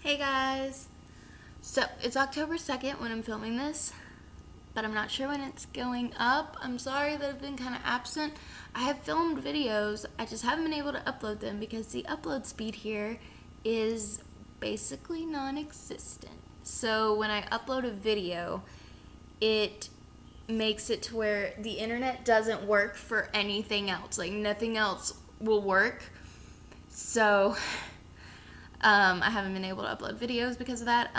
Hey guys! So, it's October 2nd when I'm filming this, but I'm not sure when it's going up. I'm sorry that I've been kind of absent. I have filmed videos, I just haven't been able to upload them because the upload speed here is basically non-existent. So, when I upload a video, it makes it to where the internet doesn't work for anything else. Like, nothing else will work. So, I haven't been able to upload videos because of that.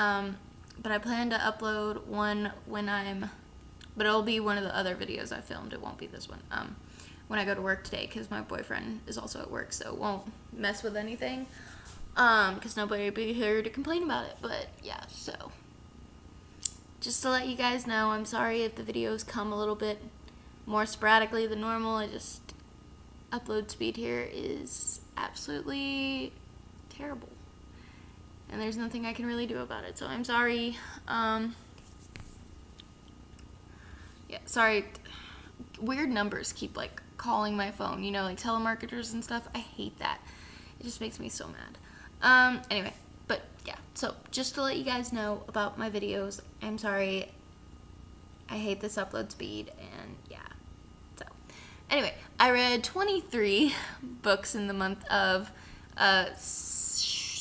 But I plan to upload one but it'll be one of the other videos I filmed. It won't be this one. When I go to work today, because my boyfriend is also at work, so it won't mess with anything. Because nobody will be here to complain about it. But yeah, so just to let you guys know, I'm sorry if the videos come a little bit more sporadically than normal. Upload speed here is absolutely terrible. And there's nothing I can really do about it, so I'm sorry. Sorry. Weird numbers keep, like, calling my phone, like telemarketers and stuff. I hate that. It just makes me so mad. Anyway, but yeah, so just to let you guys know about my videos, I'm sorry. I hate this upload speed, and yeah. So, anyway, I read 23 books in the month of,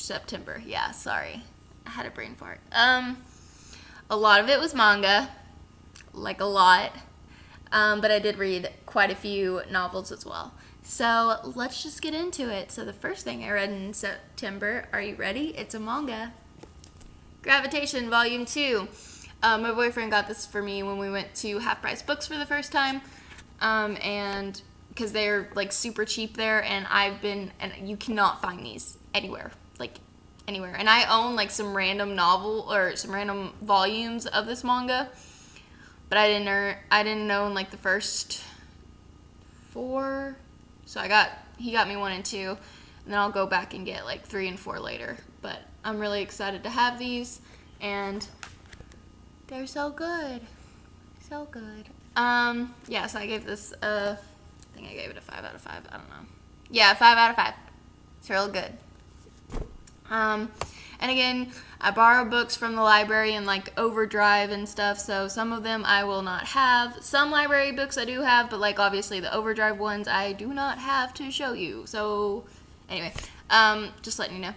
September. Yeah, sorry. I had a brain fart. A lot of it was manga. Like a lot. But I did read quite a few novels as well. So let's just get into it. So the first thing I read in September, are you ready? It's a manga. Gravitation Volume 2. My boyfriend got this for me when we went to Half Price Books for the first time. And because they're like super cheap there, and you cannot find these anywhere. Like anywhere. And I own like some random volumes of this manga, but I didn't own like the first 4. So he got me 1 and 2, and then I'll go back and get like 3 and 4 later. But I'm really excited to have these, and they're so good. So good. So I gave this I think I gave it a 5 out of 5. I don't know. Yeah, 5 out of 5. It's real good. And again, I borrow books from the library and like Overdrive and stuff, so some of them I will not have. Some library books I do have, but like obviously the Overdrive ones I do not have to show you. So anyway, just letting you know,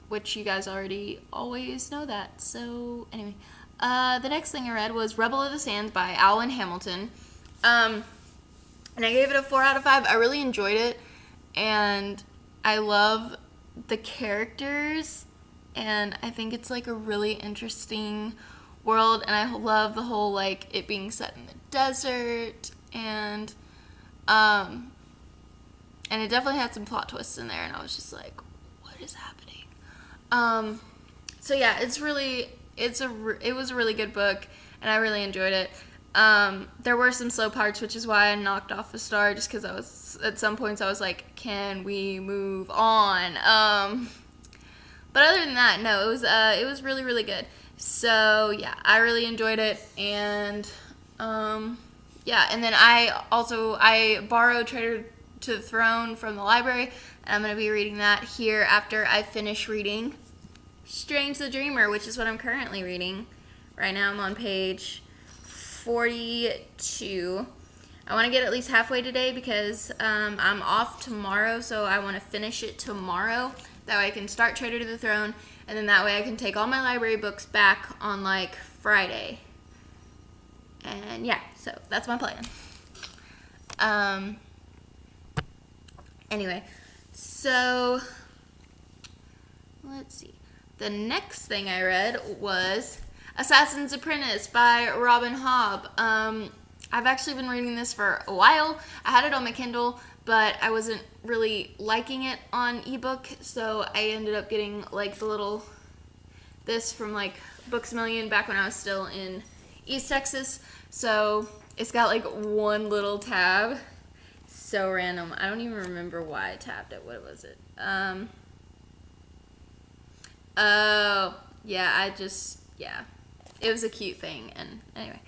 which you guys already always know that. So anyway, the next thing I read was Rebel of the Sands by Alan Hamilton. And I gave it a 4 out of 5. I really enjoyed it, and I love the characters, and I think it's like a really interesting world, and I love the whole like it being set in the desert, and it definitely had some plot twists in there, and I was just like, what is happening? So yeah, it was a really good book, and I really enjoyed it. There were some slow parts, which is why I knocked off a star, just because at some points I was like, can we move on? But other than that, no, it was really, really good. So yeah, I really enjoyed it, and and then I borrowed Traitor to the Throne from the library, and I'm going to be reading that here after I finish reading Strange the Dreamer, which is what I'm currently reading. Right now I'm on page 42. I want to get at least halfway today because I'm off tomorrow, so I want to finish it tomorrow. That way I can start Traitor to the Throne, and then that way I can take all my library books back on like Friday. And yeah, so that's my plan. Anyway, so let's see. The next thing I read was Assassin's Apprentice by Robin Hobb. I've actually been reading this for a while. I had it on my Kindle, but I wasn't really liking it on ebook, so I ended up getting like this from like Books A Million back when I was still in East Texas. So it's got like one little tab. So random. I don't even remember why I tabbed it. What was it? Oh, yeah, it was a cute thing, and anyway.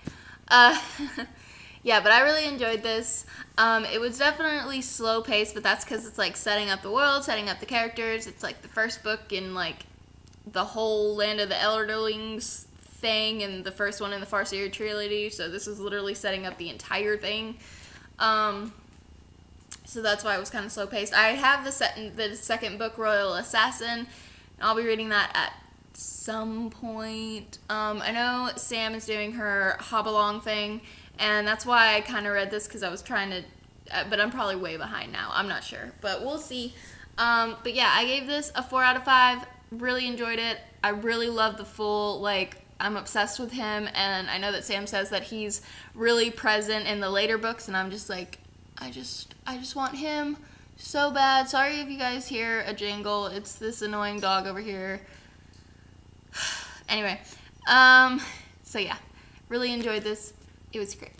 Yeah, but I really enjoyed this. It was definitely slow paced, but that's because it's like setting up the world, setting up the characters. It's like the first book in like the whole Land of the Elderlings thing and the first one in the Farseer trilogy, so this is literally setting up the entire thing. So that's why it was kind of slow paced. I have the second book, Royal Assassin. I'll be reading that at some point. I know Sam is doing her Hobblong thing, and that's why I kind of read this, because I was trying to, but I'm probably way behind now. I'm not sure, but we'll see. But yeah, I gave this a 4 out of 5. Really enjoyed it. I really love the full, like, I'm obsessed with him, and I know that Sam says that he's really present in the later books, and I'm just like, I just want him so bad. Sorry if you guys hear a jingle. It's this annoying dog over here. Anyway, so yeah, really enjoyed this. It was great.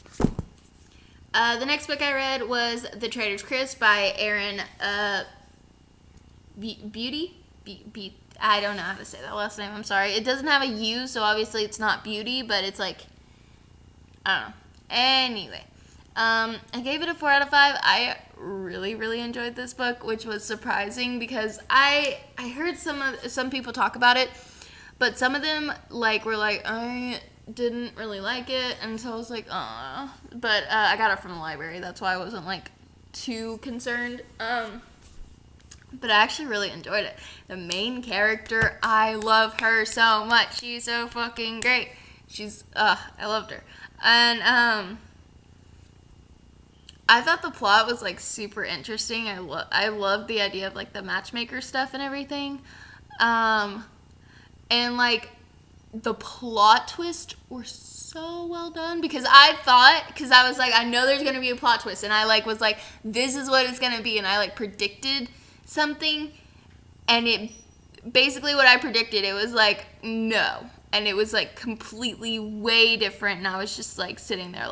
The next book I read was The Trader's Crisp by Erin Beauty? I don't know how to say that last name. I'm sorry. It doesn't have a U, so obviously it's not Beauty, but it's like, I don't know. Anyway, I gave it a 4 out of 5. I really, really enjoyed this book, which was surprising because I heard some people talk about it, but some of them were like, I didn't really like it, and so I was like, ah. But I got it from the library. That's why I wasn't too concerned. But I actually really enjoyed it. The main character, I love her so much. She's so fucking great. I loved her. And I thought the plot was super interesting. I loved the idea of the matchmaker stuff and everything. And the plot twists were so well done, because I was I know there's going to be a plot twist, and I was this is what it's going to be, and I predicted something, and it basically what I predicted, it was no, and it was completely way different, and I was just sitting there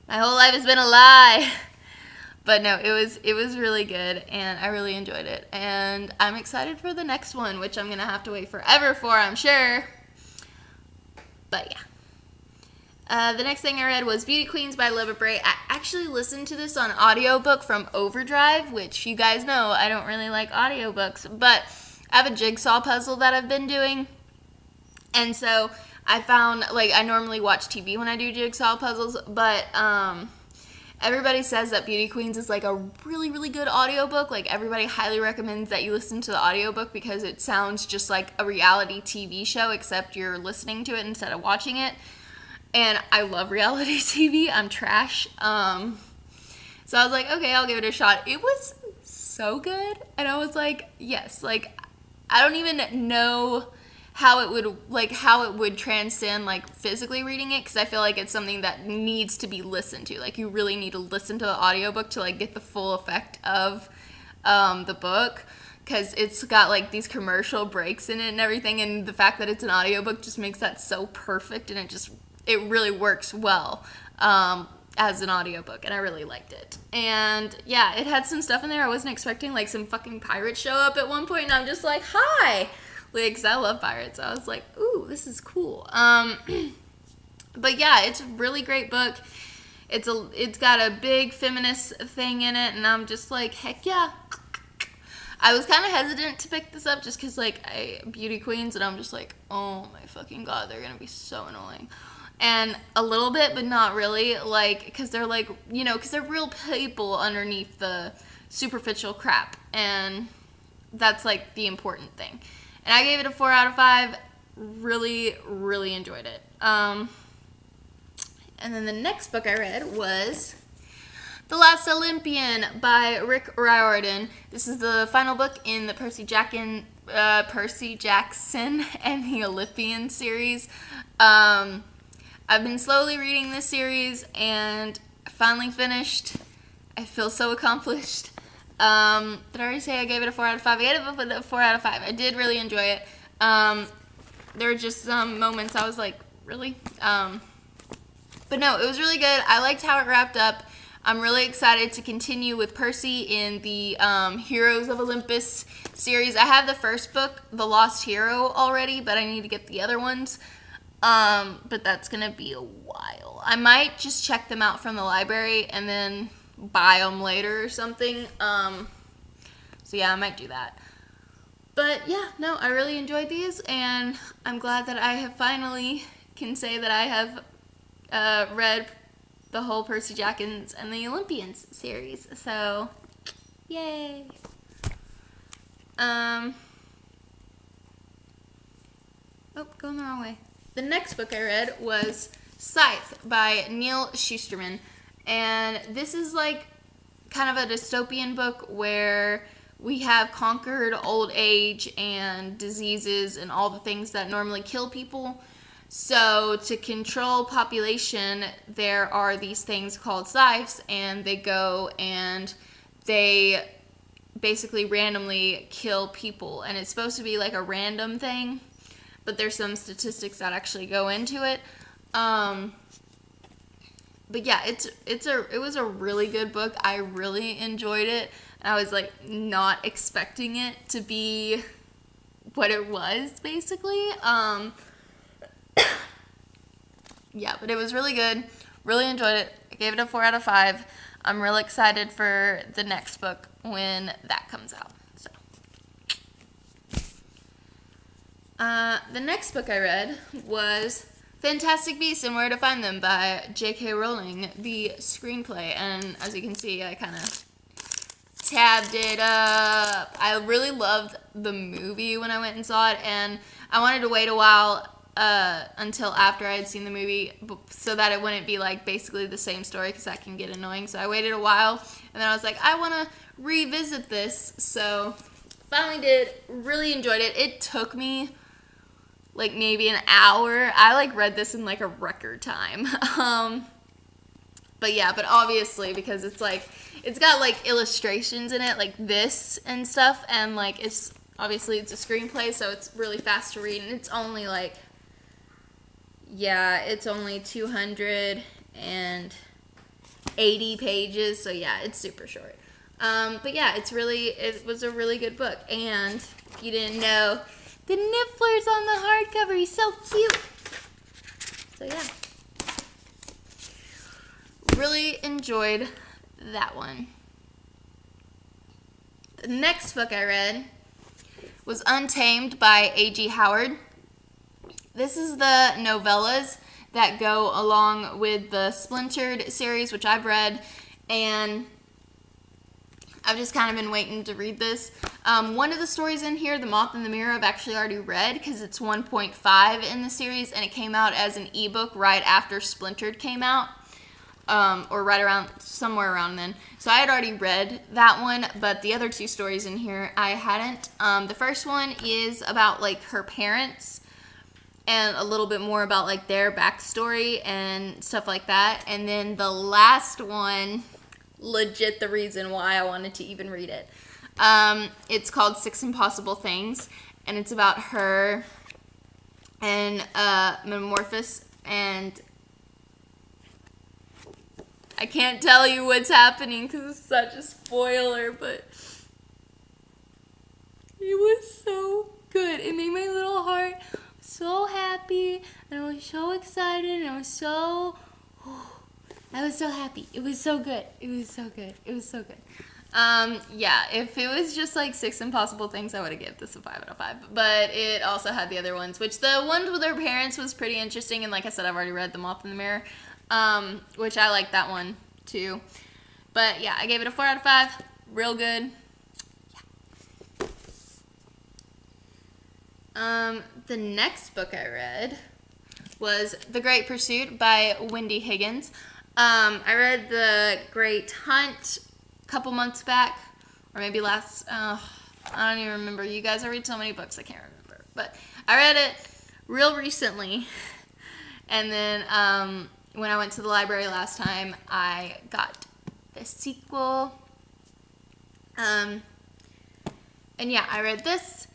my whole life has been a lie. But no, it was really good, and I really enjoyed it, and I'm excited for the next one, which I'm gonna have to wait forever for, I'm sure. But yeah. The next thing I read was Beauty Queens by Libba Bray. I actually listened to this on audiobook from Overdrive, which you guys know I don't really like audiobooks, but I have a jigsaw puzzle that I've been doing, and so I found, I normally watch TV when I do jigsaw puzzles, but everybody says that Beauty Queens is a really, really good audiobook. Everybody highly recommends that you listen to the audiobook because it sounds just like a reality TV show, except you're listening to it instead of watching it. And I love reality TV. I'm trash. So I was like, okay, I'll give it a shot. It was so good. And I was like, yes. I don't even know how it would transcend physically reading it, because I feel it's something that needs to be listened to. You really need to listen to the audiobook to get the full effect of the book, because it's got these commercial breaks in it and everything, and the fact that it's an audiobook just makes that so perfect, and it really works well as an audiobook, and I really liked it. And yeah, it had some stuff in there I wasn't expecting, some fucking pirates show up at one point, and I'm just like, hi! Because I love pirates. I was like, ooh, this is cool. But yeah, it's a really great book. It's got a big feminist thing in it, and I'm just like, heck yeah. I was kind of hesitant to pick this up just because, Beauty Queens, and I'm just like, oh my fucking god, they're gonna be so annoying. And a little bit, but not really, because they're because they're real people underneath the superficial crap, and that's the important thing. And I gave it a 4 out of 5. Really, really enjoyed it. And then the next book I read was The Last Olympian by Rick Riordan. This is the final book in the Percy Jackson and the Olympian series. I've been slowly reading this series, and I finally finished. I feel so accomplished. Did I already say I gave it a 4 out of 5? I gave it a 4 out of 5. I did really enjoy it. There were just some moments I was like, really? But no, it was really good. I liked how it wrapped up. I'm really excited to continue with Percy in the Heroes of Olympus series. I have the first book, The Lost Hero, already, but I need to get the other ones. But that's going to be a while. I might just check them out from the library and then buy them later or something. So yeah, I might do that. But yeah, no, I really enjoyed these, and I'm glad that I have finally can say that I have read the whole Percy Jackson and the Olympians series. So, yay! Oh, going the wrong way. The next book I read was Scythe by Neal Shusterman, and this is like kind of a dystopian book where we have conquered old age and diseases and all the things that normally kill people. So to control population, there are these things called scythes, and they go and they basically randomly kill people. And it's supposed to be like a random thing, but there's some statistics that actually go into it. But yeah, it was a really good book. I really enjoyed it. I was like not expecting it to be what it was, basically. Yeah, but it was really good. Really enjoyed it. I gave it a 4 out of 5. I'm real excited for the next book when that comes out. So, the next book I read was Fantastic Beasts and Where to Find Them by J.K. Rowling, the screenplay. And as you can see, I kind of tabbed it up. I really loved the movie when I went and saw it, and I wanted to wait a while until after I had seen the movie so that it wouldn't be like basically the same story, because that can get annoying. So I waited a while, and then I was like, I want to revisit this. So finally did. Really enjoyed it. It took me like maybe an hour. I like read this in like a record time. But yeah, but obviously because it's like it's got like illustrations in it like this and stuff, and like it's obviously it's a screenplay, so it's really fast to read, and it's only like it's only 280 pages, so yeah, it's super short. But yeah, it was a really good book, and if you didn't know, the Niffler's on the hardcover. He's so cute. So yeah. Really enjoyed that one. The next book I read was Untamed by A.G. Howard. This is the novellas that go along with the Splintered series, which I've read, and I've just kind of been waiting to read this. One of the stories in here, The Moth in the Mirror, I've actually already read because it's 1.5 in the series, and it came out as an ebook right after Splintered came out, or right around, somewhere around then. So I had already read that one, but the other two stories in here I hadn't. The first one is about like her parents and a little bit more about like their backstory and stuff like that. And then the last one, legit the reason why I wanted to even read it. It's called 6 Impossible Things, and it's about her and Metamorphosis, and I can't tell you what's happening because it's such a spoiler, but it was so good. It made my little heart so happy, and I was so excited, and I was so happy. It was so good. It was so good. It was so good. Yeah, if it was just like 6 Impossible Things, I would have given this a 5 out of 5. But it also had the other ones, which the ones with their parents was pretty interesting. And like I said, I've already read The Moth in the Mirror, which I like that one too. But yeah, I gave it a 4 out of 5. Real good. Yeah. The next book I read was The Great Pursuit by Wendy Higgins. I read The Great Hunt a couple months back, or maybe last, I don't even remember. You guys, I read so many books, I can't remember. But I read it real recently, and then when I went to the library last time, I got the sequel. And yeah, I read this,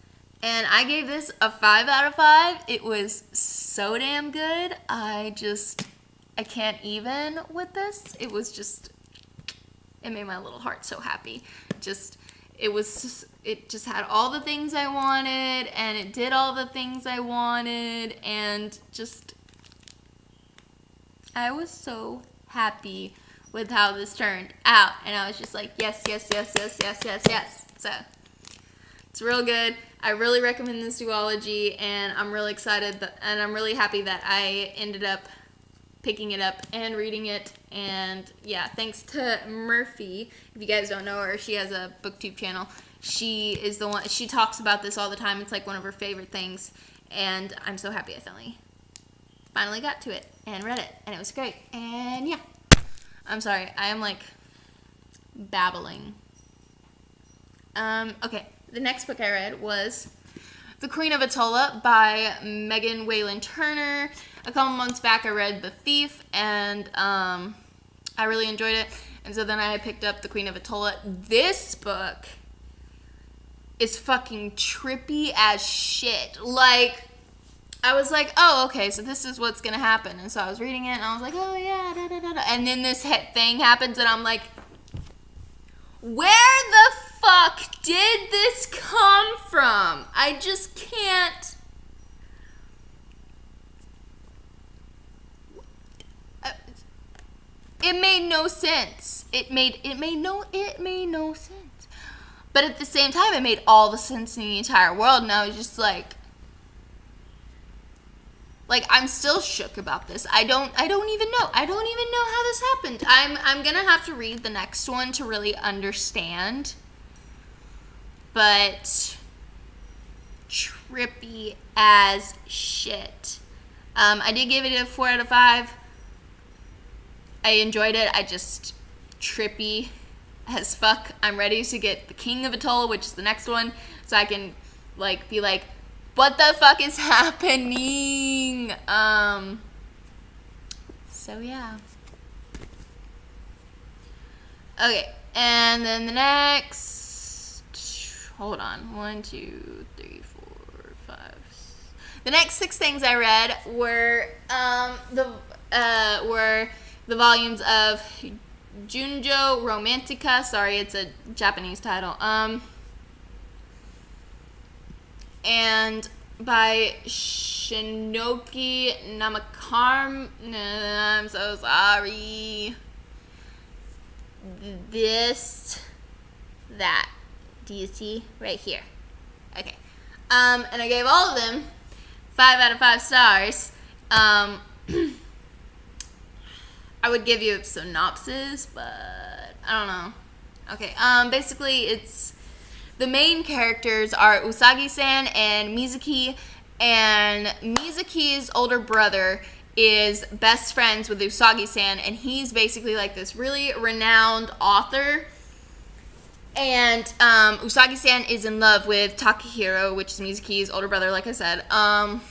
and I gave this a 5 out of 5. It was so damn good. I can't even with this. It made my little heart so happy. It just had all the things I wanted, and it did all the things I wanted, and I was so happy with how this turned out, and I was just like, yes, yes, yes, yes, yes, yes, yes. So It's real good. I really recommend this duology, and I'm really excited and I'm really happy that I ended up picking it up and reading it. And yeah, thanks to Murphy. If you guys don't know her, she has a booktube channel. She is the one, she talks about this all the time. It's like one of her favorite things, and I'm so happy I finally got to it and read it, and it was great. And yeah, I'm sorry, I am like babbling. Okay, the next book I read was The Queen of Atolla by Megan Whalen Turner. A couple months back I read The Thief, and I really enjoyed it, and so then I picked up The Queen of Atolla. This book is fucking trippy as shit. Like, I was like, oh, okay, so this is what's gonna happen. And so I was reading it, and I was like, oh, yeah, da, da, da, da. And then this thing happens, and I'm like, where the fuck did this come from? I just can't. It made no sense. It made no sense. But at the same time, it made all the sense in the entire world, and I was just like, I'm still shook about this. I don't even know. I don't even know how this happened. I'm gonna have to read the next one to really understand. But trippy as shit. I did give it a 4 out of 5. I enjoyed it. I just trippy as fuck. I'm ready to get The King of Atolla, which is the next one, so I can be like, what the fuck is happening? So yeah. Okay, and then the next, hold on, 1, 2, 3, 4, 5. The next 6 things I read were the volumes of Junjo Romantica. Sorry, it's a Japanese title. And by Shinoki Namakarm. I'm so sorry. That. Do you see? Right here. Okay. And I gave all of them 5 out of 5 stars. I would give you a synopsis, but I don't know. Okay. Basically, it's the main characters are Usagi-san and Mizuki, and Mizuki's older brother is best friends with Usagi-san, and he's basically like this really renowned author. And Usagi-san is in love with Takahiro, which is Mizuki's older brother, like I said. And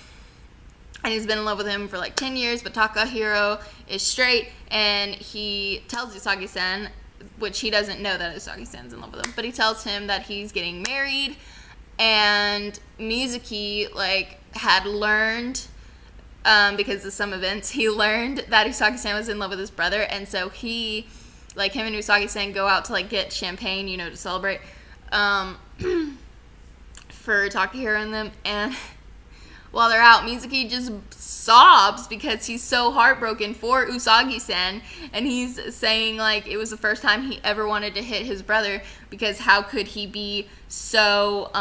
he's been in love with him for 10 years, but Takahiro is straight, and he tells Usagi-san, which he doesn't know that Usagi-san's in love with him, but he tells him that he's getting married, and Mizuki, had learned, because of some events, he learned that Usagi-san was in love with his brother, and so he, him and Usagi-san go out to, get champagne, to celebrate, for Takahiro and them, and while they're out, Mizuki just sobs because he's so heartbroken for Usagi-san, and he's saying, it was the first time he ever wanted to hit his brother, because how could he be so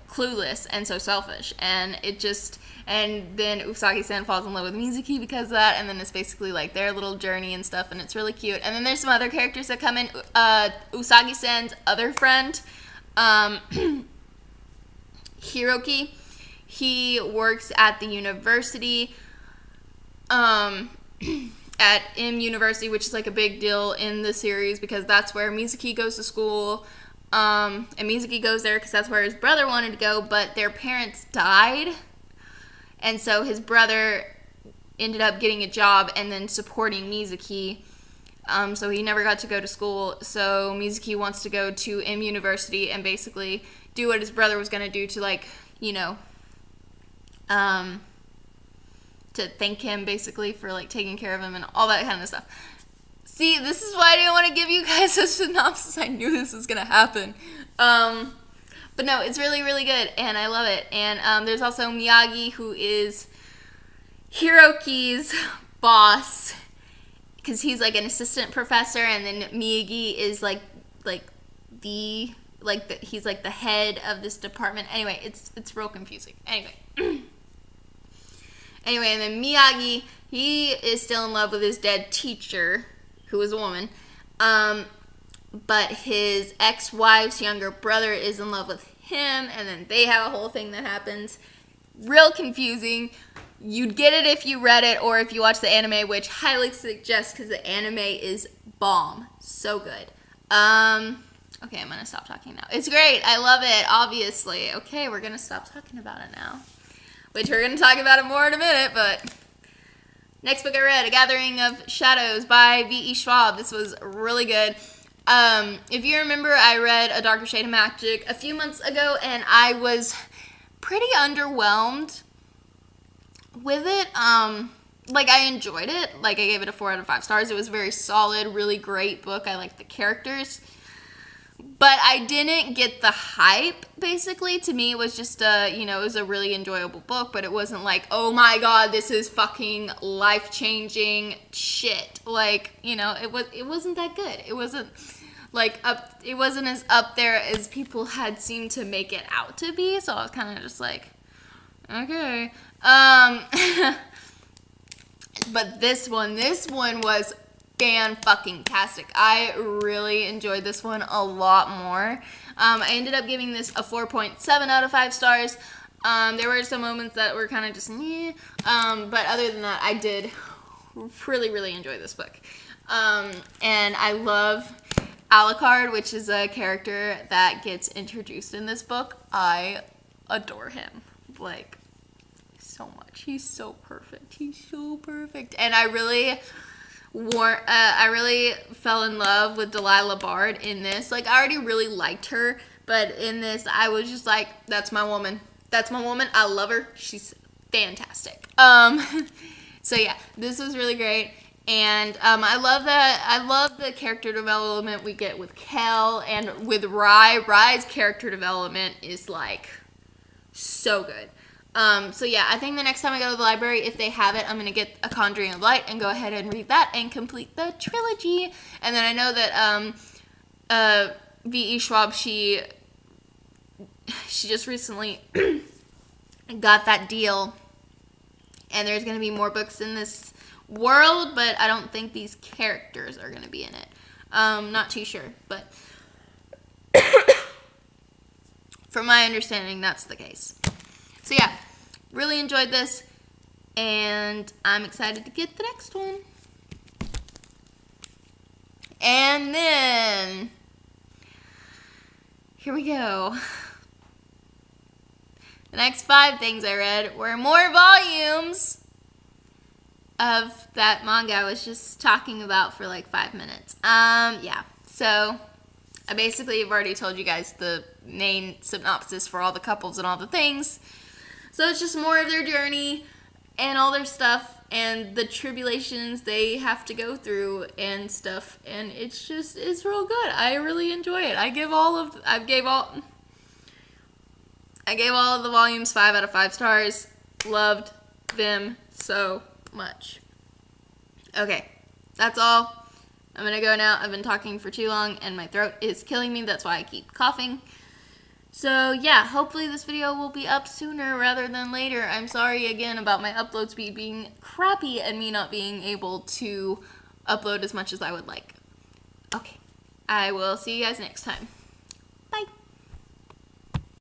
clueless and so selfish, and then Usagi-san falls in love with Mizuki because of that, and then it's basically, their little journey and stuff, and it's really cute, and then there's some other characters that come in. Usagi-san's other friend, Hiroki, he works at the university, at M University, which is a big deal in the series because that's where Mizuki goes to school, and Mizuki goes there because that's where his brother wanted to go, but their parents died, and so his brother ended up getting a job and then supporting Mizuki, so he never got to go to school, so Mizuki wants to go to M University and basically do what his brother was going to do to, to thank him, basically, for, taking care of him and all that kind of stuff. See, this is why I didn't want to give you guys a synopsis. I knew this was going to happen. But no, it's really, really good, and I love it. And there's also Miyagi, who is Hiroki's boss, because he's, an assistant professor, and then Miyagi is, the he's like the head of this department. Anyway, it's real confusing. Anyway. Anyway, and then Miyagi, he is still in love with his dead teacher, who is a woman. But his ex-wife's younger brother is in love with him, and then they have a whole thing that happens. Real confusing. You'd get it if you read it or if you watch the anime, which highly suggest because the anime is bomb. So good. Okay, I'm going to stop talking now. It's great. I love it, obviously. Okay, we're going to stop talking about it now. Which we're going to talk about it more in a minute, but... Next book I read, A Gathering of Shadows by V.E. Schwab. This was really good. If you remember, I read A Darker Shade of Magic a few months ago, and I was pretty underwhelmed with it. I enjoyed it. I gave it a 4 out of 5 stars. It was a very solid, really great book. I liked the characters. But I didn't get the hype, basically. To me, it was just it was a really enjoyable book, but it wasn't like, oh my god, this is fucking life-changing shit. It wasn't that good. It wasn't, it wasn't as up there as people had seemed to make it out to be, so I was kind of just like, okay. But this one was fan-fucking-tastic. I really enjoyed this one a lot more. I ended up giving this a 4.7 out of 5 stars. There were some moments that were kind of just, but other than that, I did really, really enjoy this book. And I love Alucard, which is a character that gets introduced in this book. I adore him, so much. He's so perfect. And I really fell in love with Delilah Bard in this. I already really liked her, but in this, I was just like, that's my woman. I love her. She's fantastic. So yeah, this was really great. And I love the character development we get with Kel and with Rai. Rai's character development is so good. So yeah, I think the next time I go to the library, if they have it, I'm going to get A Conjuring of Light and go ahead and read that and complete the trilogy. And then I know that V.E. Schwab, she just recently got that deal, and there's going to be more books in this world, but I don't think these characters are going to be in it. Not too sure, but from my understanding, that's the case. So yeah, really enjoyed this, and I'm excited to get the next one. And then, here we go. The next 5 things I read were more volumes of that manga I was just talking about for 5 minutes. Yeah, so I basically have already told you guys the main synopsis for all the couples and all the things. So it's just more of their journey and all their stuff and the tribulations they have to go through and stuff. And it's real good. I really enjoy it. I gave all of the volumes 5 out of 5 stars. Loved them so much. Okay, that's all. I'm gonna go now. I've been talking for too long and my throat is killing me. That's why I keep coughing. So yeah, hopefully this video will be up sooner rather than later. I'm sorry again about my upload speed being crappy and me not being able to upload as much as I would like. Okay, I will see you guys next time.